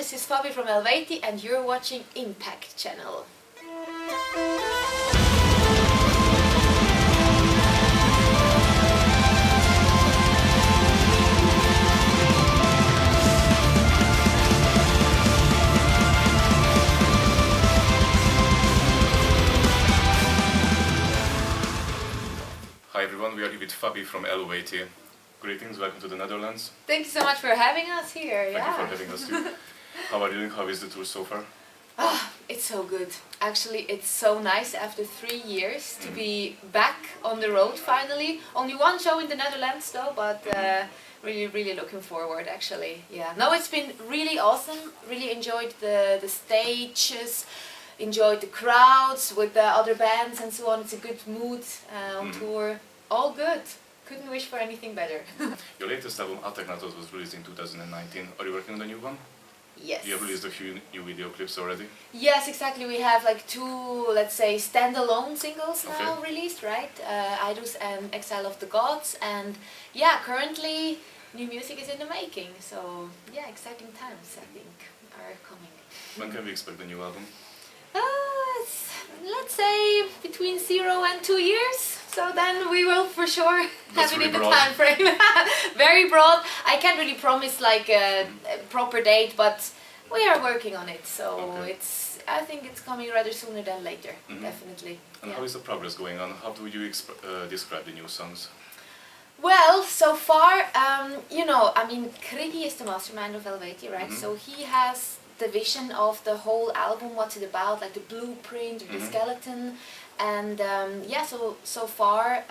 this is Fabi from Eluveitie and you're watching Impact Channel. Hi everyone, we are here with Fabi from Eluveitie. Greetings, welcome to the Netherlands. Thank you so much for having us here. Thank you for having us here. How are you doing? How is the tour so far? Ah, it's so good. Actually, it's so nice after 3 years to be back on the road finally. Only one show in the Netherlands though, but really looking forward actually. Yeah. No, it's been really awesome. Really enjoyed the stages, enjoyed the crowds with the other bands and so on. It's a good mood on tour. All good. Couldn't wish for anything better. Your latest album, Ateknatos, was released in 2019. Are you working on a new one? Yes. You have released a few new video clips already? Yes, exactly. We have like 2, let's say, standalone singles now released, right? Idus and Exile of the Gods. And yeah, currently new music is in the making. So yeah, exciting times, I think, are coming. When can we expect the new album? Let's say between 0 and 2 years. So then we will for sure have it in the time frame. Very broad. I can't really promise like a proper date, but we are working on it. So I think it's coming rather sooner than later, definitely. And how is the progress going on? How do you describe the new songs? Well, so far, you know, I mean, Chrigel is the mastermind of Eluveitie, right? So he has the vision of the whole album, what's it about, like the blueprint, or the skeleton, and yeah, so far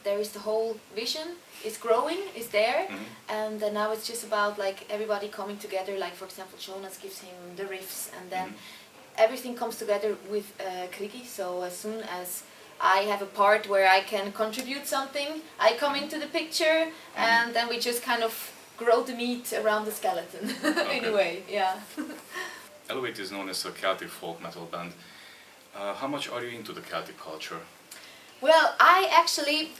there is the whole vision, is growing, is there, and now it's just about like everybody coming together, like for example Jonas gives him the riffs, and then everything comes together with Chrigel. So as soon as I have a part where I can contribute something, I come into the picture, and then we just kind of grow the meat around the skeleton, in a way, yeah. Eluveitie is known as a Celtic folk metal band. How much are you into the Celtic culture? Well, I actually,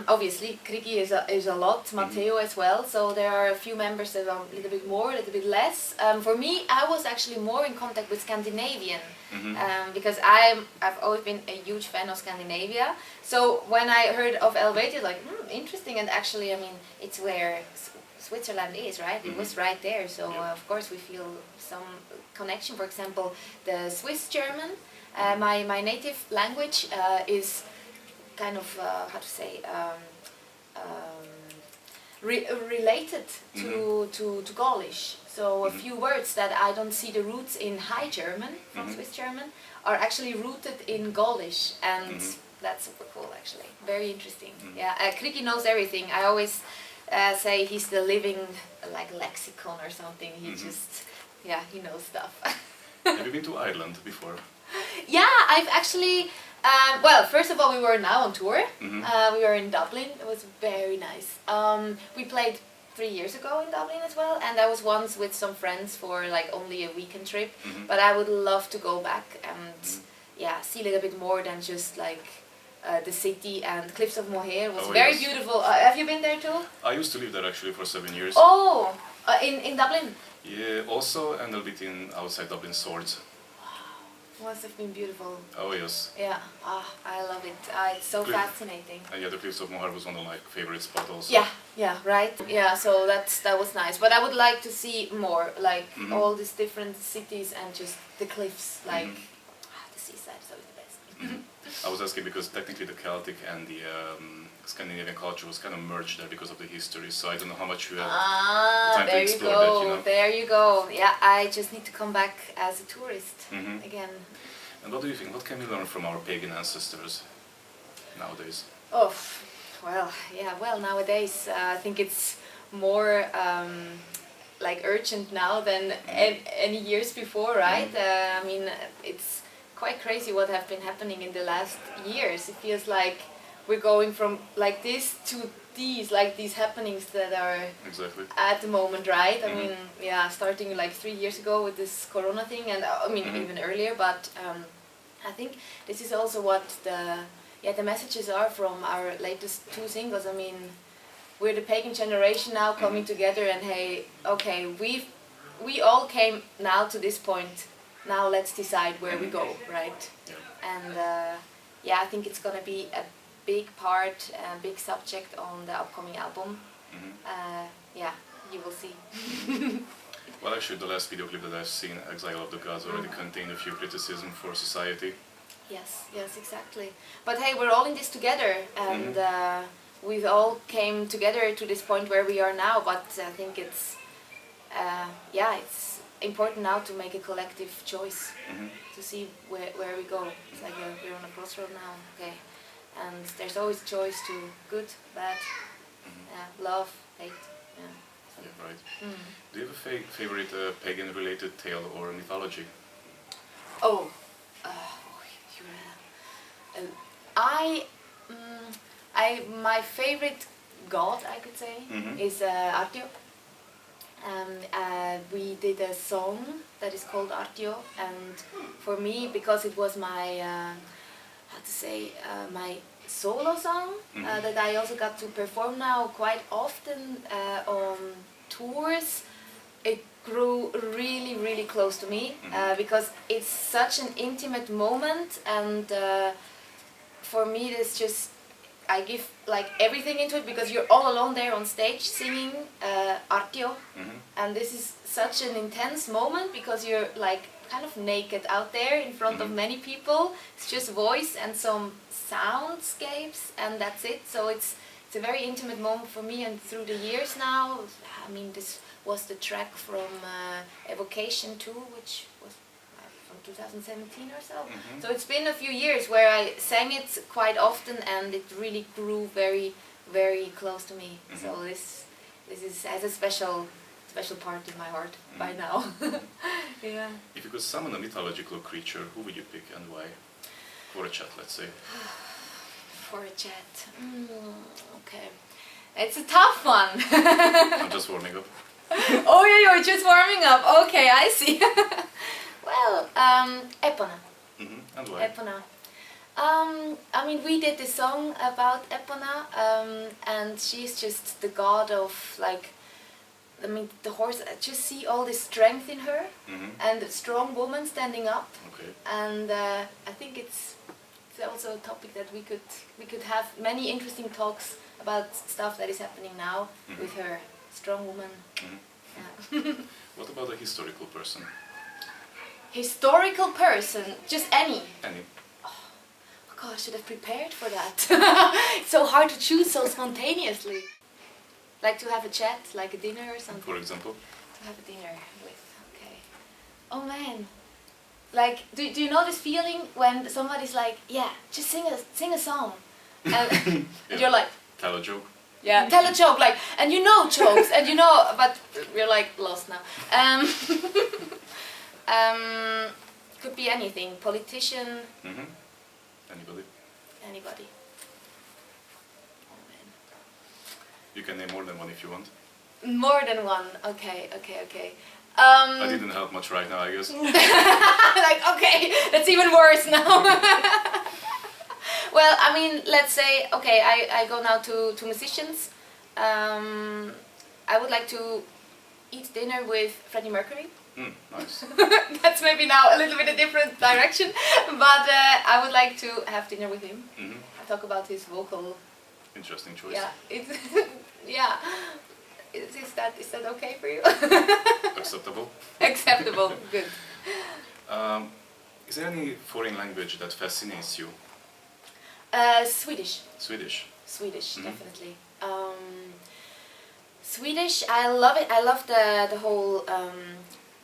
obviously, Chrigel is a lot, Matteo as well, so there are a few members that are a little bit more, a little bit less. For me, I was actually more in contact with Scandinavian, because I've always been a huge fan of Scandinavia. So when I heard of Eluveitie, like, interesting, and actually, I mean, it's where Switzerland is, right? It was right there, so of course we feel some connection. For example, the Swiss German, my native language is kind of, how to say, related to Gaulish. So a few words that I don't see the roots in High German, from Swiss German, are actually rooted in Gaulish, and that's super cool actually. Very interesting. Yeah, Chrigel knows everything. I always say he's the living like lexicon or something. He just, yeah, he knows stuff. Have you been to Ireland before? Yeah, I've actually, well, first of all, we were now on tour. We were in Dublin. It was very nice. We played 3 years ago in Dublin as well, and I was once with some friends for like only a weekend trip. But I would love to go back and yeah, see a little bit more than just like the city, and Cliffs of Moher was very beautiful. Have you been there too? I used to live there actually for 7 years. Oh, in Dublin? Yeah, also, and a bit outside Dublin, Swords. Wow, must have been beautiful. Oh yes. Yeah, I love it. It's so fascinating. And yeah, the Cliffs of Moher was one of my favorite spots also. Yeah, right. Yeah, so that was nice. But I would like to see more, like all these different cities and just the cliffs, like the seaside is always the best. I was asking because technically the Celtic and the Scandinavian culture was kind of merged there because of the history, so I don't know how much you have time to explore that, you know. There you go. Yeah, I just need to come back as a tourist again. And what do you think? What can we learn from our pagan ancestors nowadays? Oh, well, nowadays I think it's more like urgent now than any years before, right? I mean, it's quite crazy what have been happening in the last years. It feels like we're going from like this to these happenings that are at the moment, right? I mean, yeah, starting like 3 years ago with this Corona thing, and I mean even earlier. But I think this is also what the messages are from our latest 2 singles. I mean, we're the pagan generation now coming together, and hey, okay, we've we all came now to this point. Now let's decide where we go, right? Yeah. And yeah, I think it's gonna be a big part, a big subject on the upcoming album. Yeah, you will see. Well, actually, the last video clip that I've seen, Exile of the Gods, already contained a few criticism for society. Yes, yes, exactly. But hey, we're all in this together, and we've all came together to this point where we are now. But I think it's, yeah, it's important now to make a collective choice to see where we go. It's like we're on a crossroad now, okay, and there's always choice to good, bad, love, hate. Yeah. Yeah, right. Do you have a favorite pagan-related tale or mythology? Oh, my favorite god, I could say, is Artio. We did a song that is called Artio, and for me, because it was my, how to say, my solo song that I also got to perform now quite often on tours, it grew really, really close to me because it's such an intimate moment, and for me it's just, I give like everything into it because you're all alone there on stage singing Artio, and this is such an intense moment because you're like kind of naked out there in front of many people. It's just voice and some soundscapes, and that's it. So it's a very intimate moment for me, and through the years now, I mean, this was the track from Evocation 2, which was from 2017 or so. So it's been a few years where I sang it quite often, and it really grew very, very close to me. So this has a special part in my heart by now. Yeah. If you could summon a mythological creature, who would you pick and why? For a chat, let's say. For a chat. Okay. It's a tough one. I'm just warming up. Oh, you're just warming up. Okay, I see. Well, Epona. And why? Epona. I mean, we did this song about Epona, and she's just the god of, like, I mean, the horse. I just see all this strength in her, and a strong woman standing up. Okay. And I think it's also a topic that we could have many interesting talks about stuff that is happening now with her. Strong woman. Yeah. What about a historical person? Historical person? Just any? Any. Oh God, I should have prepared for that. It's so hard to choose so spontaneously. Like to have a chat, like a dinner or something. For example? To have a dinner with, okay. Oh man. Like, do you know this feeling when somebody's like, yeah, just sing a song. And you're like... Tell a joke. Yeah, tell a joke, like, and you know jokes, and you know, but we're like lost now. Could be anything, politician. Anybody? Anybody. Oh man. You can name more than one if you want. More than one. Okay. I didn't help much right now, I guess. Like, okay, that's even worse now. Well, I mean, let's say, okay, I go now to musicians. I would like to eat dinner with Freddie Mercury. Nice. That's maybe now a little bit a different direction, but I would like to have dinner with him. Talk about his vocal. Interesting choice. Yeah, it's yeah. Is that okay for you? Acceptable. Acceptable. Good. Is there any foreign language that fascinates you? Swedish. Swedish, Definitely. Swedish, I love it. I love the whole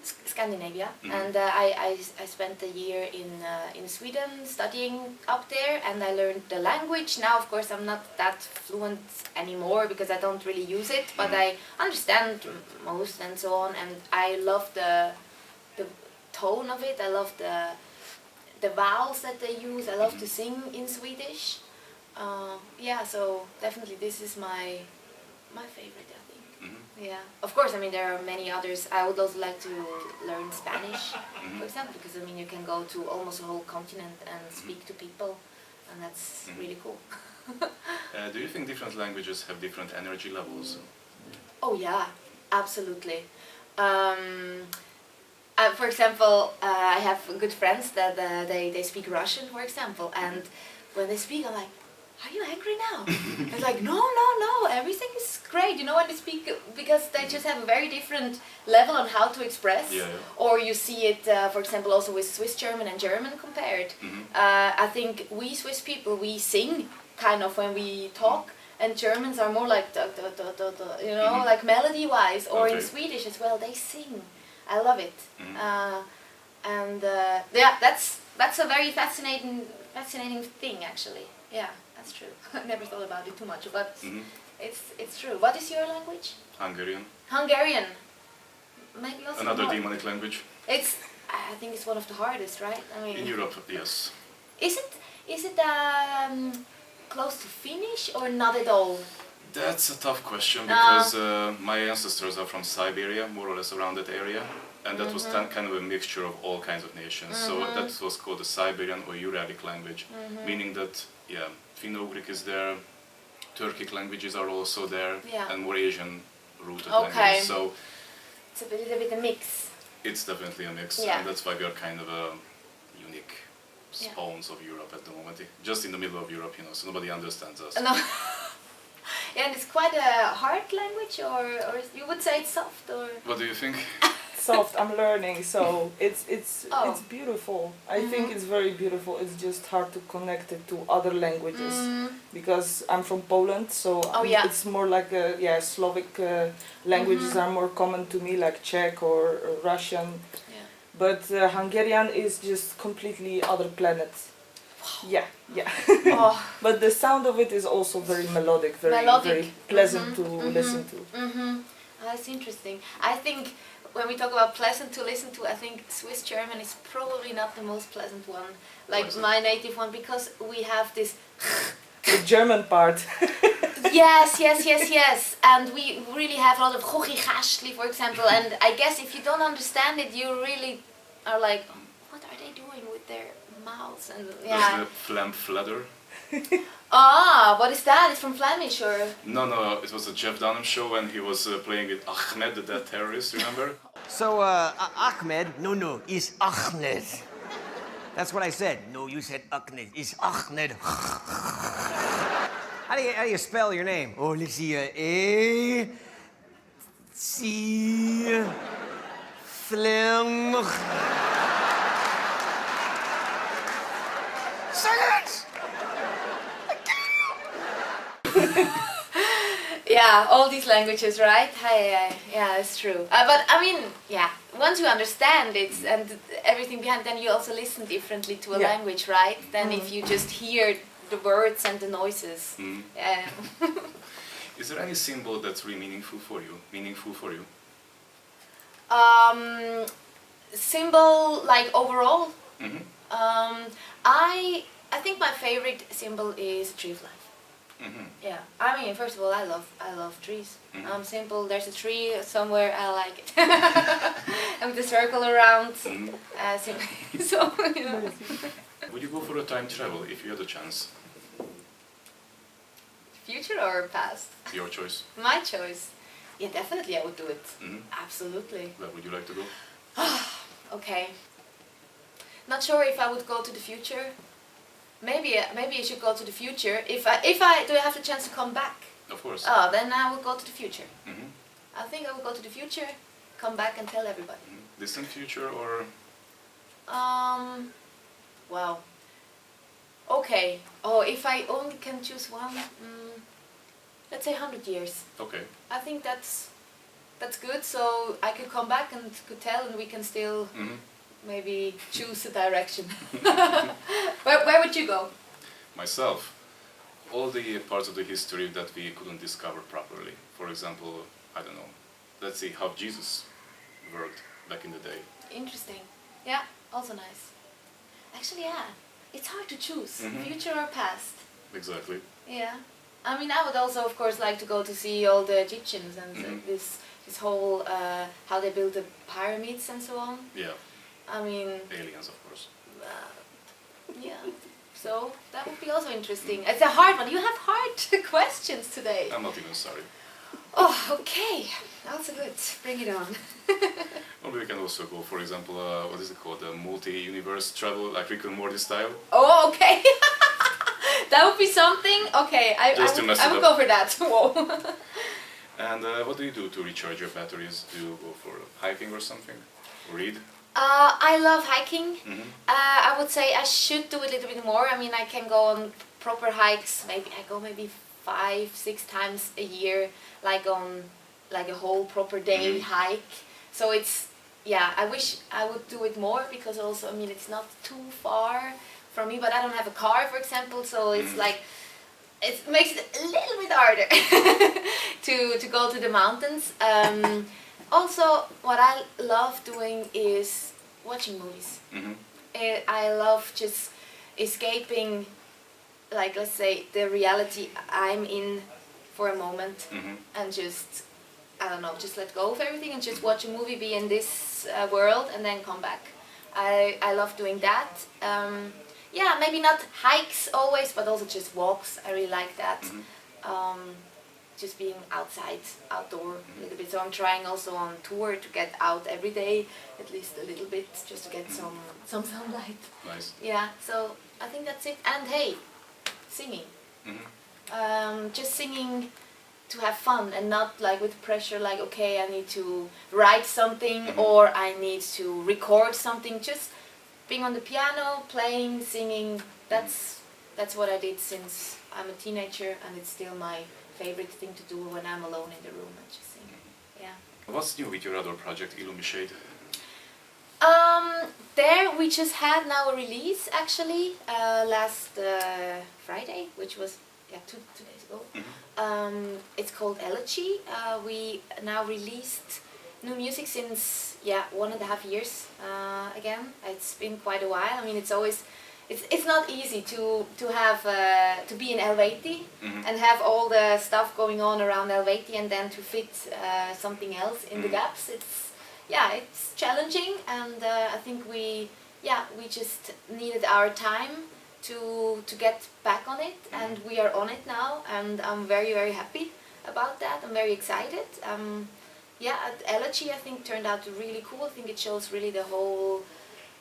Scandinavia, and I spent a year in Sweden studying up there, and I learned the language. Now, of course, I'm not that fluent anymore because I don't really use it, but I understand most and so on, and I love the tone of it. I love the vowels that they use. I love to sing in Swedish. Yeah, so definitely this is my favorite, I think. Yeah, of course, I mean, there are many others. I would also like to learn Spanish, for example, because I mean, you can go to almost a whole continent and speak to people, and that's really cool. Do you think different languages have different energy levels? Oh yeah, absolutely. For example, I have good friends that they speak Russian, for example, and when they speak, I'm like, "Are you angry now?" It's like, "No, no, no, everything is great." You know, when they speak, because they just have a very different level on how to express. Yeah, yeah. Or you see it, for example, also with Swiss German and German compared. I think we Swiss people, we sing kind of when we talk, and Germans are more like, da, da, da, da, da, you know, like melody-wise. Or in Swedish as well, they sing. I love it. Yeah, that's a very fascinating thing, actually. Yeah, that's true. I never thought about it too much, but it's true. What is your language? Hungarian. Hungarian. Maybe also Another more. demonic language. I think it's one of the hardest, right? I mean, In Europe, yes. Is it close to Finnish or not at all? That's a tough question because my ancestors are from Siberia, more or less around that area, and that was kind of a mixture of all kinds of nations. So that was called the Siberian or Uralic language, meaning that, yeah, Finno-Ugric is there, Turkic languages are also there, and more Asian-rooted languages. So it's a little bit a mix. It's definitely a mix, Yeah. and that's why we are kind of a unique spawns of Europe at the moment. Just in the middle of Europe, you know, so nobody understands us. No. Yeah, and it's quite a hard language, or you would say it's soft, or? What do you think? Soft. I'm learning, so it's beautiful. I think it's very beautiful. It's just hard to connect it to other languages because I'm from Poland, so it's more like Slavic languages are more common to me, like Czech or Russian. Yeah. But Hungarian is just completely other planet. Yeah. But the sound of it is also very melodic, very pleasant to listen to. That's interesting. I think when we talk about pleasant to listen to, I think Swiss German is probably not the most pleasant one, like my native one, because we have this. The German part. Yes. And we really have a lot of Chrigel, for example, and I guess if you don't understand it, you really are like, what are they doing with their mouths? And There's the Flam Fladder. What is that? It's from Flemish, or? No, it was a Jeff Dunham show when he was playing with Ahmed, the terrorist, remember? So, Ahmed, no, is Ahmed. That's what I said. No, you said Ahmed. Is Ahmed. How do you spell your name? Oh, let's see. A, C, Flim. Silence! Yeah, all these languages, right? Yeah, it's true. But I mean, once you understand it and everything behind, then you also listen differently to a language, right? Than if you just hear the words and the noises. Yeah. Is there any symbol that's really meaningful for you? Symbol, like overall? I think my favorite symbol is a tree of life. Yeah, I mean, first of all, I love trees. Simple. There's a tree somewhere. I like it. And with the circle around. So you know. Would you go for a time travel if you had a chance? Future or past? Your choice. My choice. Yeah, definitely I would do it. Absolutely. Where would you like to go? Okay. Not sure if I would go to the future. Maybe I should go to the future. If I do I have the chance to come back? Of course. Then I will go to the future. I think I will go to the future, come back and tell everybody. Distant future or? Well. Okay. Oh, if I only can choose one, let's say 100 years. Okay. I think that's good. So I could come back and could tell, and we can still. Maybe choose a direction. Where would you go? Myself, all the parts of the history that we couldn't discover properly. For example, I don't know, let's see how Jesus worked back in the day. Interesting. Yeah, also nice. Actually, yeah, it's hard to choose, future or past. Exactly. Yeah. I mean, I would also, of course, like to go to see all the Egyptians and this whole, how they built the pyramids and so on. Yeah. I mean... Aliens, of course. Yeah. So, that would be also interesting. It's a hard one. You have hard questions today. I'm not even sorry. Oh, okay. Also good. Bring it on. Or we can also go, for example, what is it called? A multi-universe travel, like Rick and Morty style. Oh, okay. That would be something. Okay, I would go for that. Whoa. And what do you do to recharge your batteries? Do you go for hiking or something? Or read? I love hiking. I would say I should do a little bit more. I mean, I can go on proper hikes. Maybe I go 5-6 times a year, like on like a whole proper day hike. So it's, yeah, I wish I would do it more, because also, I mean, it's not too far from me, but I don't have a car, for example, so it's like, it makes it a little bit harder to go to the mountains. Also, what I love doing is watching movies. I love just escaping, like, let's say, the reality I'm in for a moment, and just, I don't know, just let go of everything and just watch a movie, be in this world, and then come back. I love doing that. Yeah, maybe not hikes always, but also just walks. I really like that. Just being outside, outdoor a little bit. So I'm trying also on tour to get out every day, at least a little bit, just to get some sunlight. Nice. Yeah, so I think that's it. And hey, singing. Just singing to have fun, and not like with pressure, like, okay, I need to write something or I need to record something. Just being on the piano, playing, singing, that's what I did since I'm a teenager, and it's still my favorite thing to do when I'm alone in the room and just sing. Yeah. What's new with your other project, Illumishade? There we just had now a release, actually, last Friday, which was 2 days ago. It's called Eluveitie. We now released new music since 1.5 years again. It's been quite a while. I mean, it's not easy to have to be in Eluveitie and have all the stuff going on around Eluveitie, and then to fit something else in the gaps. It's challenging, and I think we just needed our time to get back on it, and we are on it now, and I'm very, very happy about that. I'm very excited. Eluveitie, I think, turned out really cool. I think it shows really the whole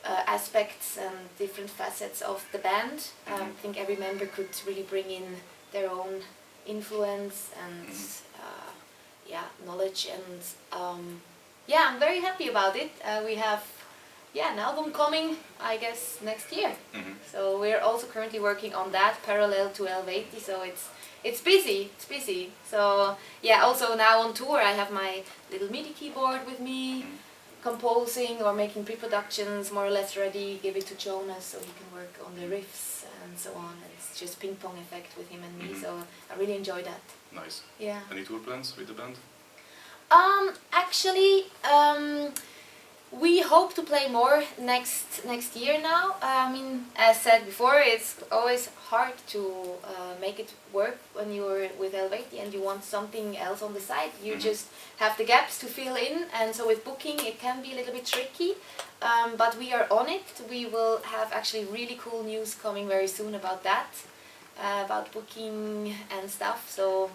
aspects and different facets of the band. I think every member could really bring in their own influence and knowledge, and I'm very happy about it. We have an album coming, I guess, next year. So we're also currently working on that parallel to Eluveitie, so it's busy. So also now on tour I have my little MIDI keyboard with me, composing or making pre-productions more or less ready, give it to Jonas so he can work on the riffs and so on. And it's just ping pong effect with him and me, so I really enjoy that. Nice. Yeah. Any tour plans with the band? Actually, we hope to play more next year now. I mean, as said before, it's always hard to make it work when you're with Eluveitie and you want something else on the side. You just have the gaps to fill in, and so with booking it can be a little bit tricky. But we are on it. We will have actually really cool news coming very soon about that, about booking and stuff. So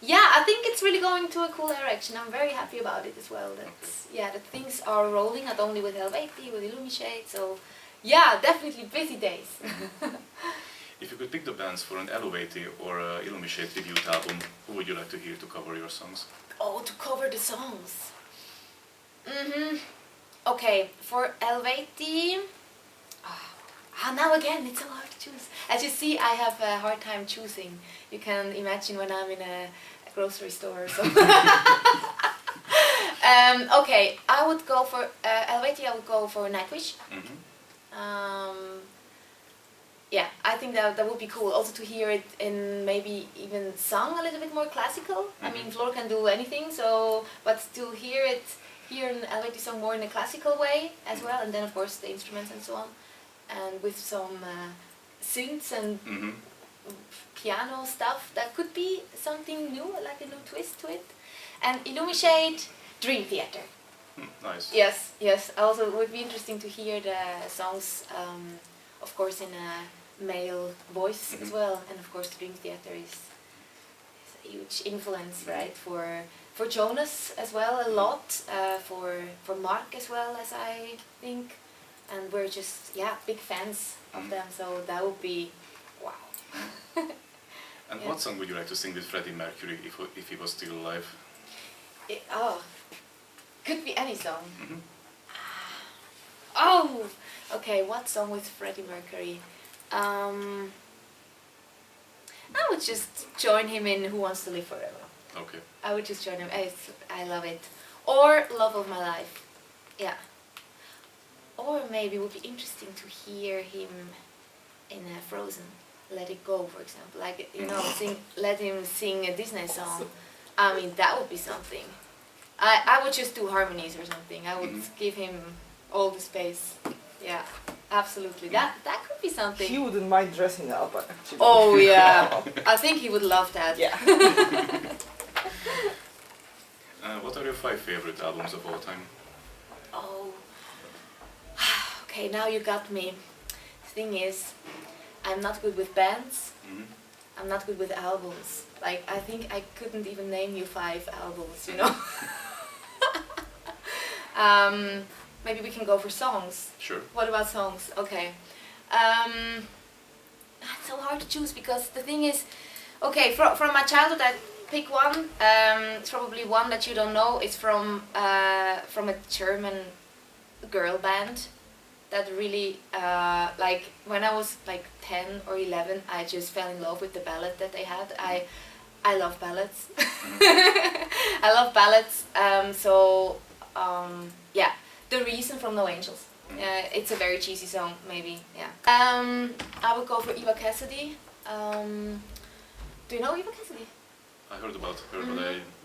I think it's really going to a cool direction. I'm very happy about it as well. That things are rolling, not only with Eluveitie, with Illumishade. So definitely busy days. If you could pick the bands for an Eluveitie or Illumishade tribute album, who would you like to hear to cover your songs? Oh, to cover the songs. Okay, for Eluveitie. Now again, it's so hard to choose. As you see, I have a hard time choosing. You can imagine when I'm in a grocery store or something. Okay, I would go for Eluveitie. I would go for Nightwish. I think that would be cool. Also to hear it in maybe even sung a little bit more classical. I mean, Floor can do anything, but to hear an Eluveitie song more in a classical way as well, and then of course the instruments and so on, and with some synths and piano stuff, that could be something new, like a new twist to it. And Illumishade, Dream Theater. Nice. Yes. Also, it would be interesting to hear the songs, of course, in a male voice as well. And of course, Dream Theater is huge influence, right? For Jonas as well, a lot. For Mark as well, as I think, and we're just big fans of them. So that would be wow. And what song would you like to sing with Freddie Mercury if he was still alive? Could be any song. Mm-hmm. Oh, okay. What song with Freddie Mercury? I would just join him in Who Wants to Live Forever. Okay. I would just join him. I love it. Or Love of My Life. Yeah. Or maybe it would be interesting to hear him in Frozen. Let It Go, for example. Like, let him sing a Disney song. I mean, that would be something. I would just do harmonies or something. I would give him all the space. Yeah, absolutely. That could be something. He wouldn't mind dressing up, actually. Oh yeah, I think he would love that. Yeah. What are your 5 favorite albums of all time? Oh, okay. Now you got me. The thing is, I'm not good with bands. Mm-hmm. I'm not good with albums. Like, I think I couldn't even name you 5 albums. Maybe we can go for songs. Sure. What about songs? Okay. It's so hard to choose because the thing is, okay, from my childhood I pick one. It's probably one that you don't know. It's from a German girl band that really, like, when I was like 10 or 11, I just fell in love with the ballad that they had. I love ballads. I love ballads. Yeah. The Reason from No Angels. It's a very cheesy song, maybe. Yeah. I would go for Eva Cassidy. Do you know Eva Cassidy? I heard about her, but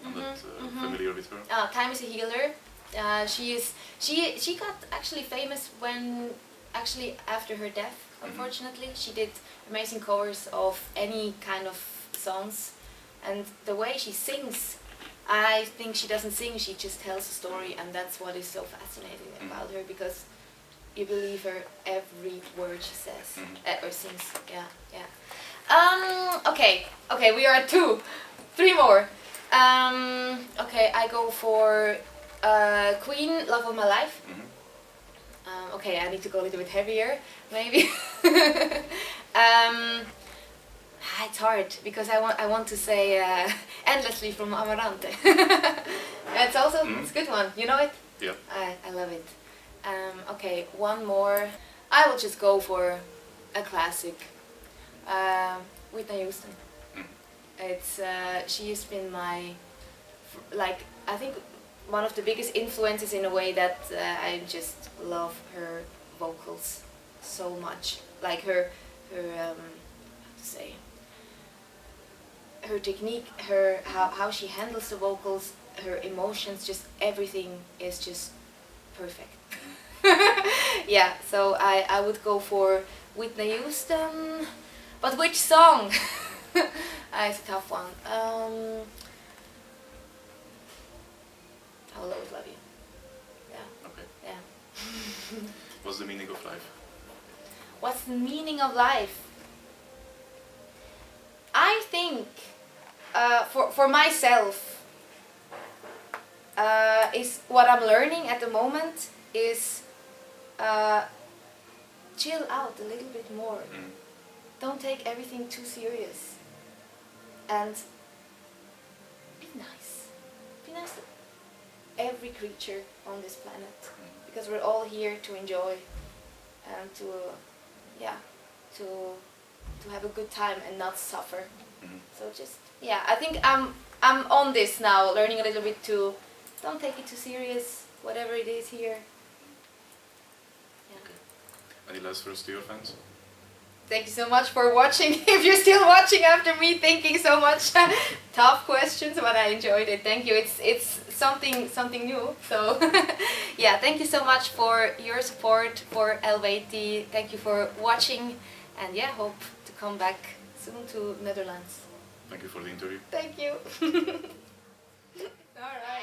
I'm not familiar with her. Time is a Healer. She got actually famous after her death. Unfortunately, she did amazing covers of any kind of songs, and the way she sings. I think she doesn't sing, she just tells a story, and that's what is so fascinating about her, because you believe her every word she says or sings. Yeah. Okay, we are at 2. 3 more. Okay, I go for Queen, Love of My Life. Okay, I need to go a little bit heavier, maybe. It's hard because I want to say Endlessly from Amarante. It's also it's a good one. You know it? Yeah. I love it. Okay, one more. I will just go for a classic. Whitney Houston. It's she has been my I think one of the biggest influences in a way that I just love her vocals so much. Like her how to say. Her technique, how she handles the vocals, her emotions, just everything is just perfect. Yeah, so I would go for Whitney Houston, but which song? It's a tough one. I will always love you. Yeah. Okay. Yeah. What's the meaning of life? What's the meaning of life? I think for myself is what I'm learning at the moment is chill out a little bit more. Don't take everything too serious, and be nice. Be nice to every creature on this planet, because we're all here to enjoy and to have a good time and not suffer. So just I think I'm on this now, learning a little bit to don't take it too serious, whatever it is here. Yeah. Okay. Any last words to your fans? Thank you so much for watching. If you're still watching after me thinking so much tough questions, but I enjoyed it. Thank you. It's something new. So yeah, thank you so much for your support for Eluveitie. Thank you for watching, and hope to come back soon to Netherlands. Thank you for the interview. Thank you. All right.